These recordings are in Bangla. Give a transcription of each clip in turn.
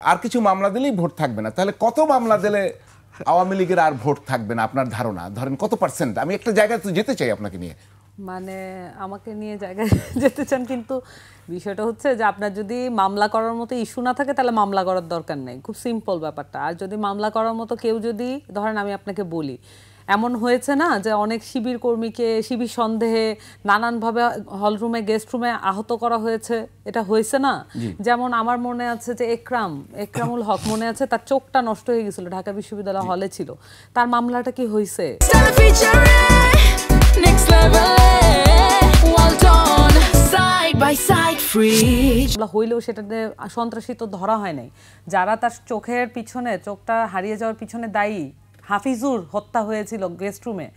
আর কিছু মামলা দিলেই ভোট থাকবে না, তাহলে কত মামলা দিলে আওয়ামী লীগের আর ভোট থাকবে না আপনার ধারণা? ধরেন কত পার্সেন্ট? আমি একটা জায়গায় তো যেতে চাই আপনাকে নিয়ে। মানে আমাকে নিয়ে জায়গায় যেতে চান, কিন্তু বিষয়টা হচ্ছে যে আপনার যদি মামলা করার মতো ইস্যু না থাকে তাহলে মামলা করার দরকার নেই, খুব সিম্পল ব্যাপারটা। আর যদি মামলা করার মতো কেউ যদি, ধরেন আমি আপনাকে বলি, এমন হয়েছে না যে অনেক শিবির কর্মীকে শিবির সন্দেহে নানানভাবে হলরুমে গেস্ট রুমে আহত করা হয়েছে, এটা হয়েছে না? যেমন আমার মনে আছে যে একরামুল হক মনে আছে, তার চোখটা নষ্ট হয়ে গেছিল, ঢাকা বিশ্ববিদ্যালয় হলে ছিল, তার মামলাটা কি হয়েছে? হইলেও সেটাতে সন্ত্রাসী তো ধরা হয় নাই। যারা তার চোখের পিছনে, চোখটা হারিয়ে যাওয়ার পিছনে দায়ী, হাফিজুর হত্যা হয়েছিল গেস্ট রুমে,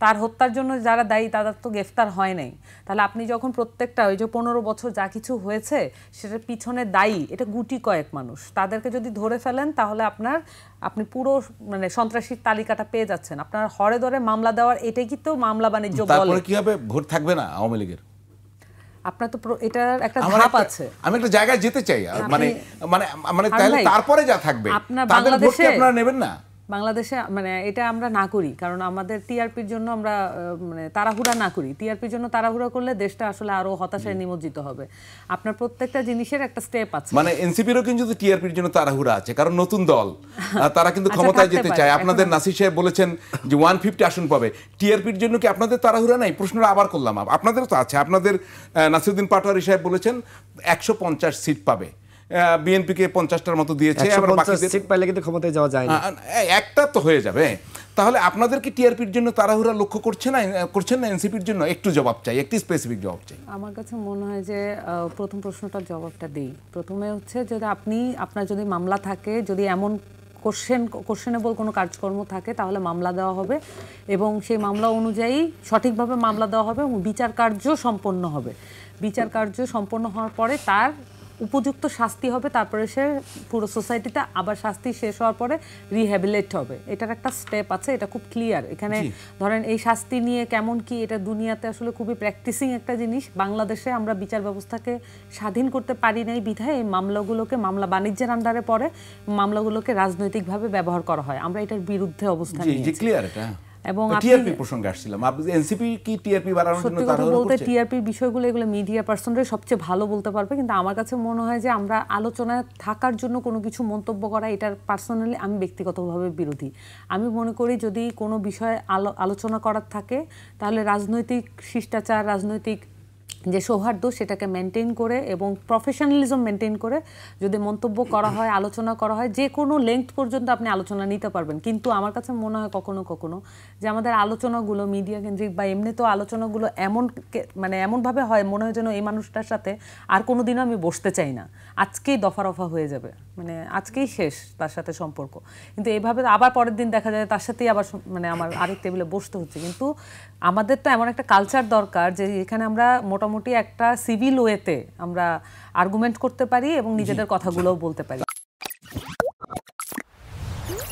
তার হত্যার জন্য যারা দায়ী তাদের তো গ্রেফতার হয় নাই। তাহলে আপনি যখন প্রত্যেকটা ওই যে 15 বছর যা কিছু হয়েছে সেটার পিছনে দায়ী এটা গুটি কয়েক মানুষ, তাদেরকে যদি ধরে ফেলেন তাহলে আপনি পুরো মানে সন্ত্রাসীর তালিকাটা পেয়ে যাচ্ছেন। আপনার হরে ধরে মামলা দেওয়ার এটাই কিন্তু মামলা বাণিজ্য বলে। তারপরে কি হবে? ভোট থাকবে না আওয়ামী লীগের? আপনার তো এটার একটা ধাপ আছে। আমি একটা জায়গায় যেতে চাই, মানে মানে মানে তারপরে যা থাকবে তাদের ভোট কি আপনারা নেবেন না? বাংলাদেশে মানে এটা আমরা না করি, কারণ আমাদের টিআরপির জন্য আমরা মানে তাড়াহুড়া না করি। টিআরপির জন্য তাড়াহুড়া করলে দেশটা আসলে আরো হতাশায় নিমজ্জিত হবে। আপনার প্রত্যেকটা জিনিসের একটা স্টেপ আছে। মানে এনসিপিরও কিন্তু টিআরপির জন্য তাড়াহুড়া আছে, কারণ নতুন দল, তারা কিন্তু ক্ষমতায় যেতে চায়। আপনাদের নাসির সাহেব বলেছেন যে 150 আসন পাবে। টিআরপির জন্য কি আপনাদের তাড়াহুড়া নাই? প্রশ্নটা আবার করলাম। আপনাদেরও তো আছে। আপনাদের নাসিরউদ্দিন পাটোয়ারি সাহেব বলেছেন 150 সিট পাবে, বিএনপিকে 50টার মতো দিয়েছে, আবার বাকি সিট পাইলে কিন্তু ক্ষমতায় যাওয়া যায় না, একটা তো হয়ে যাবে। তাহলে আপনাদের কি টিআরপির জন্য তাড়াহুড়া লক্ষ্য করছেন না এনসিপির জন্য? একটু জবাব চাই, একটি স্পেসিফিক জবাব চাই। আমার কাছে মনে হয় যে প্রথম প্রশ্নটার জবাবটা দেই। প্রথমে হচ্ছে যদি আপনার যদি মামলা থাকে, যদি এমন কোশ্চেনেবল কোনো কাজকর্ম থাকে তাহলে মামলা দেওয়া হবে, এবং সেই মামলা অনুযায়ী সঠিকভাবে মামলা দেওয়া হবে এবং বিচার কার্য সম্পন্ন হবে। বিচার কার্য সম্পন্ন হওয়ার পরে তার উপযুক্ত শাস্তি হবে, তারপরে সে পুরো সোসাইটিতে আবার শাস্তি শেষ হওয়ার পরে রিহ্যাবিলিট হবে। এটার একটা স্টেপ আছে, এটা খুব ক্লিয়ার। এখানে ধরেন এই শাস্তি নিয়ে কেমন কি, এটা দুনিয়াতে আসলে খুবই প্র্যাকটিসিং একটা জিনিস। বাংলাদেশে আমরা বিচার ব্যবস্থাকে স্বাধীন করতে পারি নাই বিধায় এই মামলাগুলোকে মামলা বাণিজ্যের আন্ডারে পড়ে, মামলাগুলোকে রাজনৈতিকভাবে ব্যবহার করা হয়। আমরা এটার বিরুদ্ধে অবস্থান নিয়েছি। ক্লিয়ার এটা। এবং টিআরপি প্রসঙ্গে আসছিলাম, এনসিপি কি টিআরপি বাড়ানোর জন্য তাড়াহুড়া করছে? বলতে টিআরপির বিষয়গুলো এগুলো মিডিয়া পার্সনরাই সবচেয়ে ভালো বলতে পারবে, কিন্তু আমার কাছে মনে হয় যে আমরা আলোচনায় থাকার জন্য কোনো কিছু মন্তব্য করা, এটার পার্সোনালি আমি ব্যক্তিগতভাবে বিরোধী। আমি মনে করি যদি কোনো বিষয়ে আলোচনা করার থাকে তাহলে রাজনৈতিক শিষ্টাচার, রাজনৈতিক যে সৌহার্দ্য সেটাকে মেনটেন করে এবং প্রফেশনালিজম মেনটেন করে যদি মন্তব্য করা হয়, আলোচনা করা হয়, যে কোনো লেংথ পর্যন্ত আপনি আলোচনা নিতে পারবেন। কিন্তু আমার কাছে মনে হয় কখনো কখনো যে আমাদের আলোচনাগুলো মিডিয়া কেন্দ্রিক বা এমনি তো আলোচনাগুলো এমনভাবে হয় মনে হয় যেন এই মানুষটার সাথে আর কোনো দিনও আমি বসতে চাই না, আজকেই দফা রফা হয়ে যাবে, মানে আজকেই শেষ তার সাথে সম্পর্ক। কিন্তু এইভাবে আবার পরের দিন দেখা যায় তার সাথেই আবার মানে আমার আরেক টেবিলে বসতে হচ্ছে। কিন্তু আমাদের তো এমন একটা কালচার দরকার যে এখানে আমরা মোটামুটি একটা সিভিল ওয়েতে আমরা আর্গুমেন্ট করতে পারি এবং নিজেদের কথাগুলোও বলতে পারি।